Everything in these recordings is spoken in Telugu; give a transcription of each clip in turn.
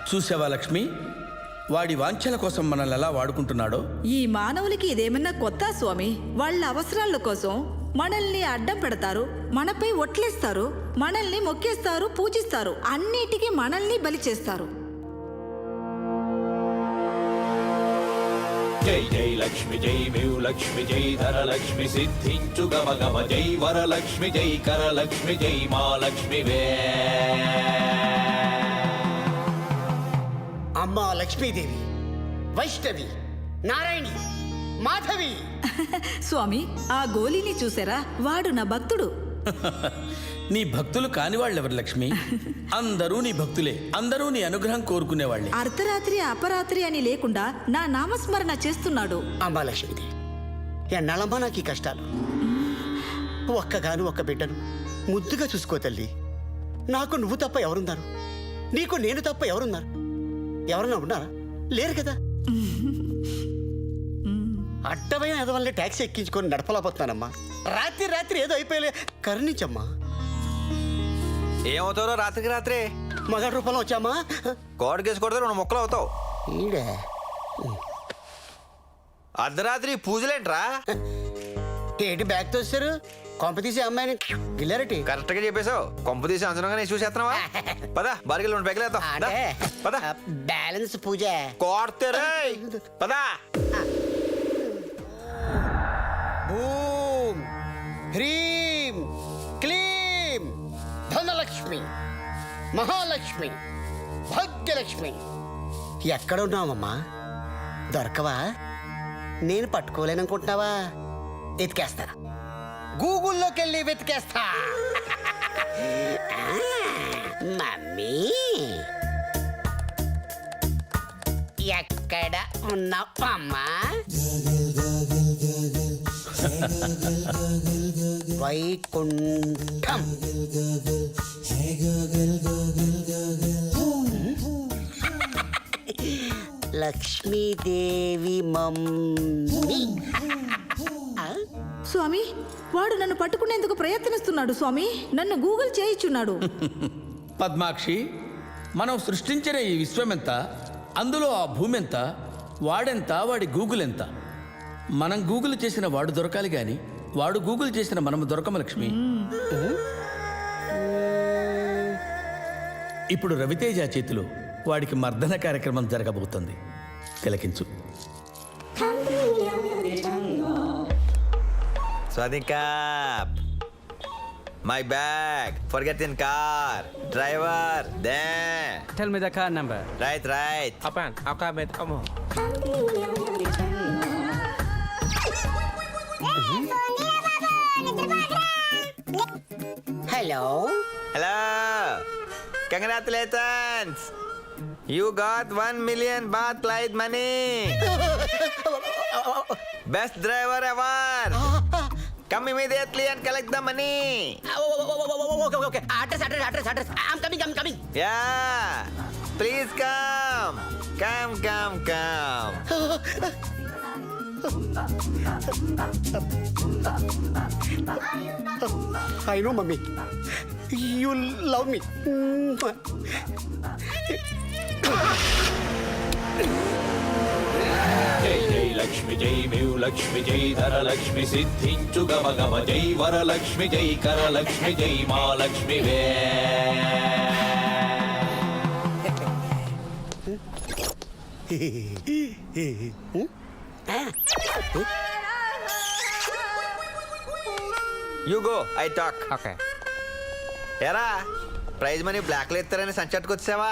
చూసావా లక్ష్మి, వాడి వాంఛల కోసం మనల్ని ఎలా వాడుకుంటున్నాడో. ఈ మానవులకి ఇదేమన్నా కొత్త స్వామి? వాళ్ళ అవసరాల కోసం మనల్ని అడ్డం పెడతారు, మనపై ఒట్లేస్తారు, మనల్ని మొక్కేస్తారు, పూజిస్తారు, అన్నిటికీ మనల్ని బలి చేస్తారు. జై జై లక్ష్మి జై మేవు లక్ష్మి జై ధరలక్ష్మి సిద్ధించు గమ గమ జై వరలక్ష్మి జై కరలక్ష్మి జై మా లక్ష్మి వే. అమ్మా లక్ష్మీదేవి, వైష్ణవి, నారాయణి, మాధవి. స్వామి, ఆ గోలీని చూసారా? వాడు నా భక్తుడు. నీ భక్తులు కాని వాళ్ళెవరు లక్ష్మి? అందరూ నీ భక్తులే, అందరూ నీ అనుగ్రహం కోరుకునేవాళ్ళే. అర్ధరాత్రి అపరాత్రి అని లేకుండా నా నామస్మరణ చేస్తున్నాడు. అమ్మా లక్ష్మీదేవి, ఎన్నాళ్ళమ్మా నాకు ఈ కష్టాలు. ఒక్కగాను ఒక్క బిడ్డను ముద్దుగా చూసుకో తల్లి. నాకు నువ్వు తప్ప ఎవరున్నారు? నీకు నేను తప్ప ఎవరున్నారు? ఎవరన్నా ఉన్నారా? లేరు కదా. అడ్డమైన ఎదవల్లే ట్యాక్సీ ఎక్కించుకొని నడపలేకపోతున్నానమ్మా. రాత్రి రాత్రి ఏదో అయిపోయలే, కరుణించమ్మా. ఏమవుతారో రాత్రికి రాత్రే మగాడి రూపంలో వచ్చామా? కోడకేసి కొడితే 2 ముక్కలు అవుతావు. ఈడే అర్ధరాత్రి పూజలేంట్రా? ఏంటి బ్యాగ్ తోస్తారు? కొంప తీసి అమ్మాయిని గిల్లారటి. కరెక్ట్ గా చెప్పేశావు. కొంప తీసి అంచనంగా నేను చూసేస్తున్నావా? పద బారికెళ్ళి 2 బ్యాగులు వేద్దాం. దా, పద. బ్యాలెన్స్ పూజ కోడతారే పదా. ఓం హ్రీం క్లీం ధనలక్ష్మి, మహాలక్ష్మి, భాగ్యలక్ష్మి. ఎక్కడ ఉన్నావమ్మా? దొరకవా? నేను పట్టుకోలేననుకుంటున్నావా? ఎతికేస్తా, గూగుల్లోకి వెళ్ళి వెతికేస్తా. మమ్మీ ఎక్కడ ఉన్నావమ్మా? వైకుంఠం. లక్ష్మీదేవి మమ్మీ. స్వామి, వాడు నన్ను పట్టుకునేందుకు ప్రయత్నిస్తున్నాడు. స్వామి, నన్ను గూగుల్ చేయిచున్నాడు. పద్మాక్షి, మనం సృష్టించిన ఈ విశ్వం ఎంత, అందులో ఆ భూమి ఎంత, వాడెంత, వాడి గూగుల్ ఎంత? మనం గూగుల్ చేసిన వాడు దొరకాలి గాని వాడు గూగుల్ చేసిన మనము దొరకము లక్ష్మి. ఇప్పుడు రవితేజ చేతిలో వాడికి మర్దన కార్యక్రమం జరగబోతుంది. తిలకించు. Swadikap. My bag. Forget in car. Driver. There. Tell me the car number. Right, right. Apaan? Aku ambil kamu. Hello. Hello. Congratulations. You got 1 million baht flight money. Best driver ever. Come immediately and collect the money. Okay. Address. I'm coming. Yeah. Please come. Come. I know, mommy. You love me. జై జై లక్ష్మి జై మేవు లక్ష్మి జై ధరలక్ష్మి సిద్ధించు గమ గమ జై వరలక్ష్మి జై కరలక్ష్మి జై మా లక్ష్మి వే. You go. I talk. Okay. ఎరా ప్రైజ్ మనీ బ్లాక్ లో ఇస్తారని సంచట్టుకు వచ్చావా?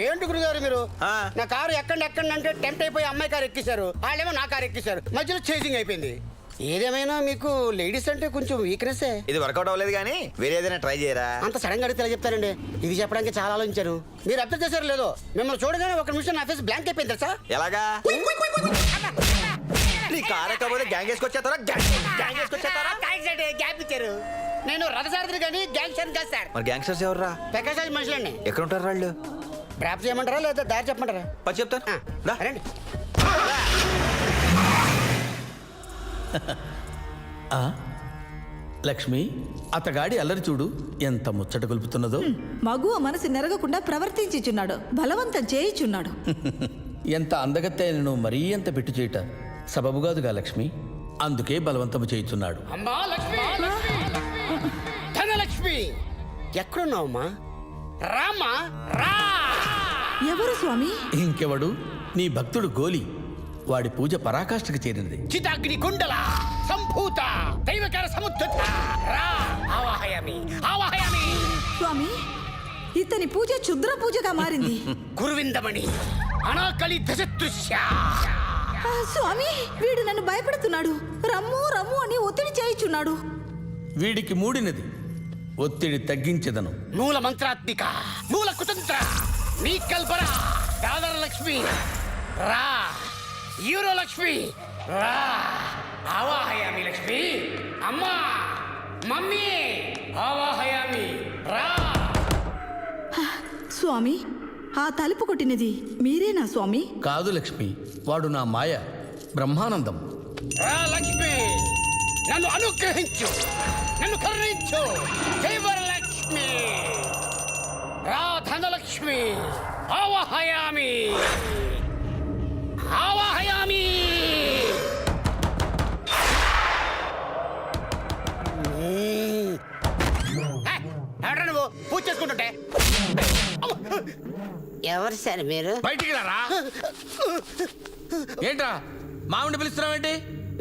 ఏంటి గురుగారు మీరు? ఆ. నా కారు ఎక్కండి అంటే టెంప్ట్ అయిపోయి అమ్మాయి కారు ఎక్కిశారు, వాళ్ళేమో నా కారు ఎక్కిశారు, మధ్యలో చేసింగ్ అయిపోయింది. ఏదేమైనా మీకు లేడీస్ అంటే కొంచెం వీక్నెస్. ఇది వర్కౌట్ అవ్వలేదు కానీ వేరే ఏదైనా ట్రై చేయరా? అంత సడన్ గా అడిగితే చెప్తారండి. ఇది చెప్పడానికి చాలా ఆలోచించాను. మీరు అర్థం చేశారు లేదో, మిమ్మల్ని చూడగానే ఒక నిమిషం నా ఫేస్ బ్లాంక్ అయిపోయింది తెలుసా? ఎలాగా? నీ కారు ఎక్కకపోతే గ్యాంగ్ వేసుకొచ్చేస్తారా? గ్యాప్ ఇచ్చారు. నేను రథసారథి కానీ గ్యాంగ్స్టర్ కాదు సార్. మరి గ్యాంగ్స్టర్స్ ఎవర్రా? పెకాసాజ్ మనుషులండి. ఎక్కడ ఉంటారు వాళ్ళు? డ్రాప్ చేయమంటారా లేదా దారి చెప్పమంటారా? పది చెప్తాను. దా. రండి. లక్ష్మి అతగాడి అల్లరి చూడు ఎంత ముచ్చట గొలుపుతున్నదో. మగువ మనసు నెరగకుండా ప్రవర్తించుచున్నాడు, బలవంతం చేయుచున్నాడు. ఎంత అందగత్తెను మరీ ఎంత పెట్టు చేయట సబబు కాదుగా లక్ష్మి. అందుకే బలవంతము చేయుచున్నాడు. అమ్మా లక్ష్మి, ధనలక్ష్మి ఎక్కడున్నావమ్మా? రామ్మా రా. ఎవరు స్వామి? ఇంకెవడు, నీ భక్తుడు గోలి. వాడి పూజ పరాకాష్ఠకు చేరినది. చితాగ్ని కుండల సంభూత దైవకర సముద్ధత రా. ఆవాహయామి ఆవాహయామి. స్వామి, ఇతని పూజ క్షుద్ర పూజగా మారింది. గురువిందమణి అనాకలి దశదృశ్య. స్వామి, వీడు నన్ను భయపెడుతున్నాడు. రమ్ము రమ్ము అని ఒత్తిడి చేయుచున్నాడు. వీడికి మూడినది, ఒత్తిడి తగ్గించదను. మూల మంత్రాత్మిక మూల కుతంత్ర నీ కల్పన దాదర లక్ష్మి రా. యూరో లక్ష్మి రా. ఆవాహయామి లక్ష్మి. అమ్మా మమ్మీ ఆవాహయామి రా. స్వామి, ఆ తలుపు కొట్టినది మీరేనా స్వామి? కాదు లక్ష్మి, వాడు నా మాయ బ్రహ్మానందం. రా లక్ష్మి, నన్ను అనుగ్రహించు, నన్ను కరుణించు. జైవర లక్ష్మి రా. ధనలక్ష్మి ఆవాహయామి ఆవాహయామి. ఎవరా నువ్వు పూజ చేసుకుంటుంటే? ఎవరు సార్ మీరు? బయటికి రారా. ఏంట్రా మామిడి పిలుస్తున్నావేంటి?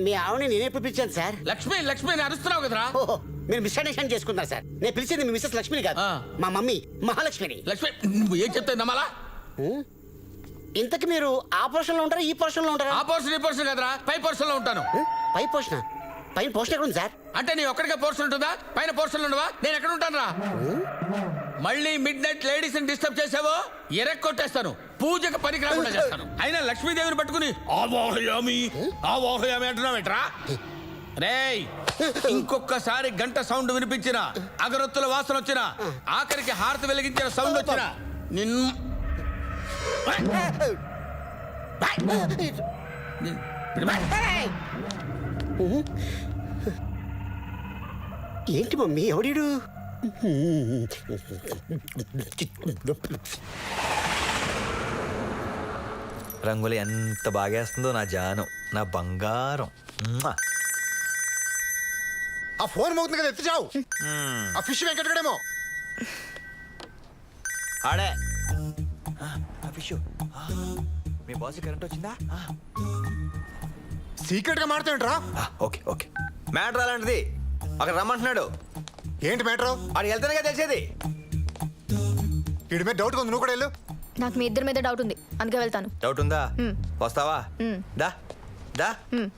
మీ ఆవిడని నేనే పిలిపించాను సార్. లక్ష్మి లక్ష్మి అని అరుస్తున్నావు కదరా. ఓహో, మీరు మిస్అండర్స్టాండ్ చేసుకున్నారు సార్. నేను పిలిచింది మీ మిస్సెస్ లక్ష్మిని కాదు, ఆ. మా మమ్మీ మహాలక్ష్మిని. లక్ష్మి నువ్వు ఏం చెప్తే నమ్మాలా? ఇంతకు మీరు ఆ పోర్షన్ లో ఉంటారా, ఈ పోర్షన్ లో ఉంటారా? ఆ పోర్షన్ ఈ పోర్షన్ కదరా, పై పోర్షన్ లో ఉంటాను. పై పోర్షన్? పైన పోర్షన్ ఎక్కడ ఉంది సార్? అంటే నీ ఒక్కడికే పోర్షన్ ఉంటుందా? పైన పోర్షన్ ఉండవా? నేను ఎక్కడ ఉంటాను రా? మళ్ళీ మిడ్ నైట్ లేడీస్ ని డిస్టర్బ్ చేసావో ఎరక్కొట్టేస్తాను, పూజకు పనికి రాకుండా చేస్తాను. అయినా లక్ష్మీదేవిని పట్టుకుని ఆవాహయామి ఆవాహయామి అంటున్నావేంట్రా? రేయ్, ఇంకొకసారి గంట సౌండ్ వినిపించిన, అగరొత్తుల వాసన వచ్చిన, ఆఖరికి హారతి వెలిగించిన సౌండ్ వచ్చిన నిన్ను ఏంటి మమ్మీ ఎవడీడు? రంగులు ఎంత బాగేస్తుందో నా జానం, నా బంగారం. మ్వా. ఆ ఫోన్ మోగుతుంది కదా, ఎత్తి చావు. ఆ ఫిష్ వెంకటగడేమో. ఆడే ఆ ఫిష్. మీ బాస్ కరెంట్ వచ్చిందా? సీక్రెట్ గా మాడుతాంట్రా. Okay okay. మ్యాటర్ అలాంటిది, అక్కడ రమ్మంటున్నాడు. ఏంటి మ్యాటర్? ఆడికి వెళ్తేనే తెలిసేది. వీడి మీద డౌట్ ఉంది, నువ్వు కూడా వెళ్ళు. నాకు మీ ఇద్దరి మీద డౌట్ ఉంది, అందుకే వెళ్తాను. డౌట్ ఉందా? వస్తావా? మ్. దా దా.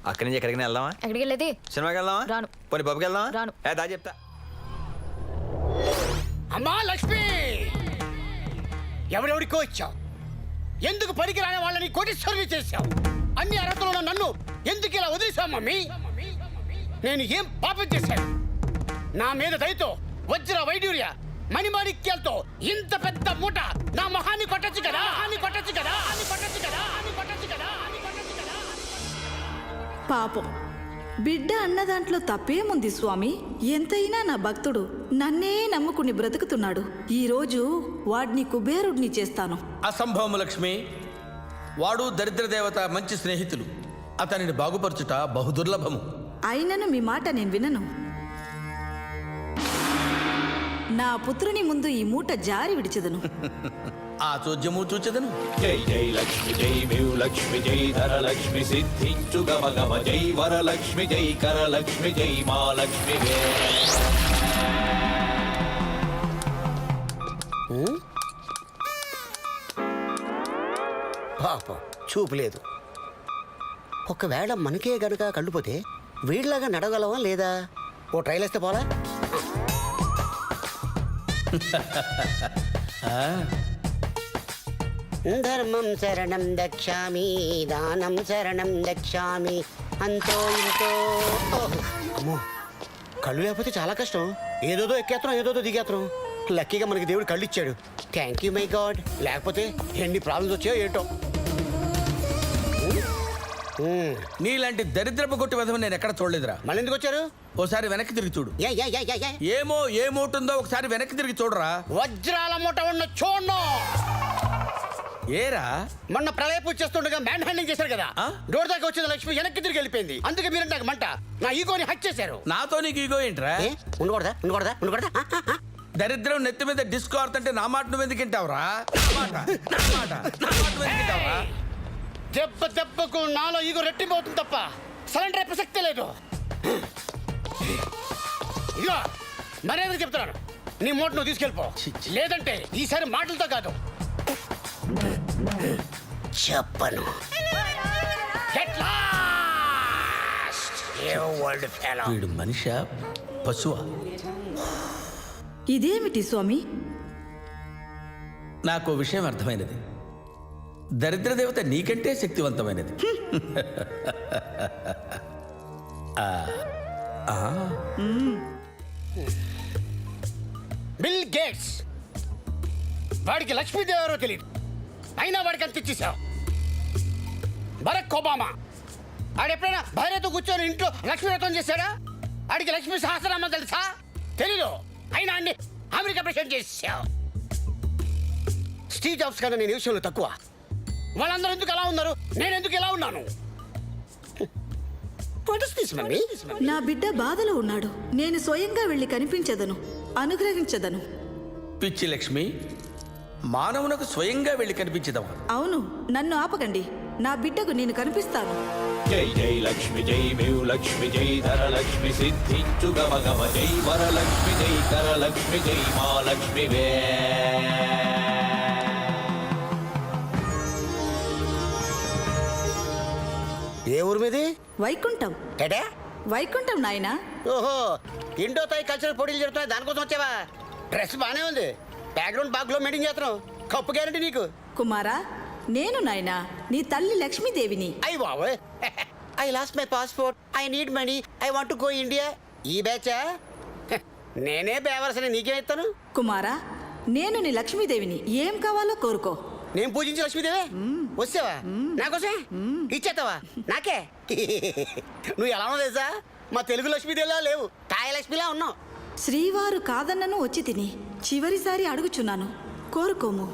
అక్కడి నుంచి ఎక్కడికి వెళ్దామా? ఎక్కడికి వెళ్ళేది? సినిమాకి వెళ్దామా? రాను. పోనీ పబ్కి వెళ్దామా? రాను. దా చెప్తా. అమ్మా లక్ష్మి, ఎవరెవరికో ఇచ్చావు. ఎందుకు పనికిరాని వాళ్ళని కోటీశ్వరుని చేశావు? అన్ని అర్హతలు ఉన్న నన్ను ఎందుకు ఇలా వదిలేశావు మమ్మీ? నేను ఏం పాపం చేశాను? నా మీద దయతో వజ్ర వైడూర్య మణిమాణిక్యాలతో ఇంత పెద్ద మూట నా మొహాన్ని కొట్టచ్చు కదా, అని కొట్టచ్చు కదా, అని కొట్టచ్చు కదా, అని కొట్టచ్చు కదా, అని కొట్టచ్చు కదా. పాపం, బిడ్డ అన్న దాంట్లో తప్పేముంది స్వామి? ఎంతైనా నా భక్తుడు నన్నే నమ్ముకుని బ్రతుకుతున్నాడు. ఈరోజు వాడిని కుబేరుడిని చేస్తాను. అసంభవము లక్ష్మి. వాడు దరిద్ర దేవత మంచి స్నేహితులు. అతనిని బాగుపరచుట బహుదుర్లభము. అయినను మీ మాట నేను వినను. నా పుత్రుని ముందు ఈ మూట జారి విడిచెదను. ఆ చోద్యము చూచెదను. జై జై లక్ష్మి జై మేవు లక్ష్మి జై ధరలక్ష్మి సిద్ధించు గమ గమ జై వరలక్ష్మి జై కరలక్ష్మి జై మా లక్ష్మి వే. పాపం చూపు లేదు. ఒకవేళ మనకే గనుక కళ్ళుపోతే వీడిలాగా నడగలవా లేదా? ఓ ట్రైల్ వేస్తే పోలా? ధర్మం శరణం దక్షామి, దానం శరణం దక్షామి, అంతో ఇంతో. అమ్మో, కళ్ళు లేకపోతే చాలా కష్టం. ఏదోదో ఎక్కేత్రం, ఏదోదో దిగేత్రం. లక్కీగా మనకి దేవుడు కళ్ళు ఇచ్చాడు. Thank you my God. లేకపోతే ఎన్ని ప్రాబ్లమ్స్ వచ్చాయో ఏంటో. నీలాంటి దరిద్రపు కొట్టి విధం నేను ఎక్కడ చూడలేదురా. మళ్ళీ ఎందుకు వచ్చారు? ఓసారి వెనక్కి తిరిగి చూడు. ఏమో ఏమవుతుందో ఒకసారి వెనక్కి తిరిగి చూడరా. వజ్రాల మూట ఉన్న చూడను. ఏరా మొన్న ప్రళయ పూజ చేస్తుండగా మ్యాన్ హ్యాండింగ్ చేశారు కదా, ఆ? డోర్ దాకా వచ్చిన లక్ష్మి వెనక్కి తిరిగి వెళ్ళిపోయింది. అందుకే మీరు నాకు మంట, నా ఈగోని హక్ చేశారు. నాతో నీకు ఇగో ఏంట్రా? ఉండకూడదా ఉండకూడదా ఉండకూడదా? దరిద్రం నెత్తి మీద డిస్కో ఆడుతుంటే నా మాట నువ్వు ఎందుకు వింటావురా? నా మాట నువ్వు ఎందుకు వింటావురా? దెబ్బ దెబ్బకు నాలో ఈగో రెట్టిపోతుంది తప్ప సరెండర్ అయ్యే ప్రసక్తే లేదు. ఇదిగో మర్యాద చెప్తున్నాను, నీ మూట నువ్వు తీసుకెళ్ళిపో. లేదంటే ఈసారి మాటలతో కాదు చెప్పను. వీడు మనిషా పశువా? ఇదేమిటి స్వామి? నాకు విషయం అర్థమైనది. దరిద్ర దేవత నీకంటే శక్తివంతమైనది. బిల్ గేట్స్, వాడికి లక్ష్మీదేవి ఎవరో తెలియదు, అయినా వాడికి అంత ఇచ్చేసావు. బరక్ ఒబామా ఆడెప్పుడైనా భార్యతో కూర్చొని ఇంట్లో లక్ష్మీ వ్రతం చేశాడా? ఆడికి లక్ష్మీ సహస్రనామం తెలుసా? తెలీదు, అయినా అన్ని అమెరికా ప్రెసిడెంట్ చేసావు. స్టీవ్ జాబ్స్ కన్నా నేను ఈ విషయంలో తక్కువ. వాళ్ళందరూ ఎందుకు అలా ఉన్నారు, నేను ఎందుకు ఇలా ఉన్నాను? What is this, mummy? నా బిడ్డ బాధలో ఉన్నాడు. నేను స్వయంగా వెళ్ళి కనిపించదను, అనుగ్రహించదను. పిచ్చి లక్ష్మి, మానవునకు స్వయంగా వెళ్ళి కనిపించదవా? అవును, నన్ను ఆపకండి. నా బిడ్డకు నేను కనిపిస్తాను. జై జై లక్ష్మి జై మేవు లక్ష్మి జై ధరలక్ష్మి సిద్ధించు గమ గమ జై వరలక్ష్మి జై కరలక్ష్మి జై మహాలక్ష్మి వే. ఏ ఊరు మీది? వైకుంఠం. ఏటే? వైకుంఠం నాయనా. ఓహో, ఇండో తాయి కల్చరల్ పోటీలు జరుగుతున్నాయి, దానికోసం వచ్చావా? డ్రెస్ బానే ఉంది, బ్యాక్గ్రౌండ్ బాగ్లో మెయింటైన్ చేస్తున్నావు. కప్పు గ్యారంటీ నీకు. కుమారా, నేను నాయనా నీ తల్లి లక్ష్మీదేవిని. అయ్యి బాబోయ్, I lost my passport, I need money, I want to go India. ఈ బ్యాచా? నేనే బేవరసని నీకేం ఇస్తాను? కుమారా, నేను నీ లక్ష్మీదేవిని. ఏం కావాలో కోరుకో. నేను పూజించి లక్ష్మీదేవే వచ్చావా? నాకోసే ఇచ్చేస్తావా? నాకే. నువ్వు ఎలా ఉన్నావు తెలుసా? మా తెలుగు లక్ష్మీదేవిలా లేవు, తాయ లక్ష్మిలా ఉన్నావు. శ్రీవారు కాదన్నను వచ్చి తిని చివరిసారి అడుగుచున్నాను, కోరుకోము.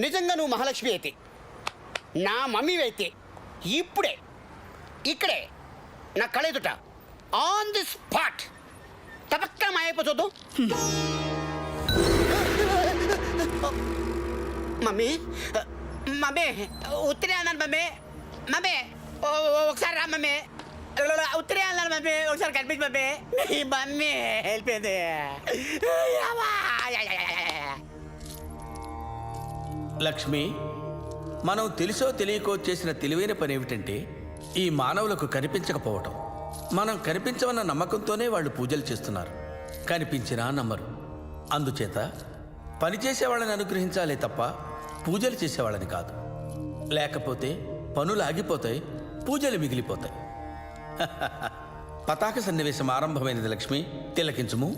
నిజంగా నువ్వు మహాలక్ష్మి అయితే, నా మమ్మీ అయితే ఇప్పుడే ఇక్కడే నా కళెదుట ఆన్ ది స్పాట్ తపక్క మాయైపో చూద్దాం. మమ్మీ మమ్మీ ఉత్తరే అన్నాను మమ్మీ. మమ్మీ ఒకసారి రా మమ్మీ. ఉత్తరే అన్నాను మమ్మీ, ఒకసారి కనిపించి మమ్మీ. నీ మమ్మీ వెళ్ళిపోయింది. లక్ష్మి, మనం తెలుసో తెలియకో చేసిన తెలివైన పని ఏమిటంటే ఈ మానవులకు కనిపించకపోవటం. మనం కనిపించమన్న నమ్మకంతోనే వాళ్ళు పూజలు చేస్తున్నారు. కనిపించినా నమ్మరు. అందుచేత పనిచేసే వాళ్ళని అనుగ్రహించాలే తప్ప పూజలు చేసేవాళ్ళని కాదు. లేకపోతే పనులు ఆగిపోతాయి, పూజలు మిగిలిపోతాయి. పతాక సన్నివేశం ఆరంభమైనది లక్ష్మి, తిలకించుము.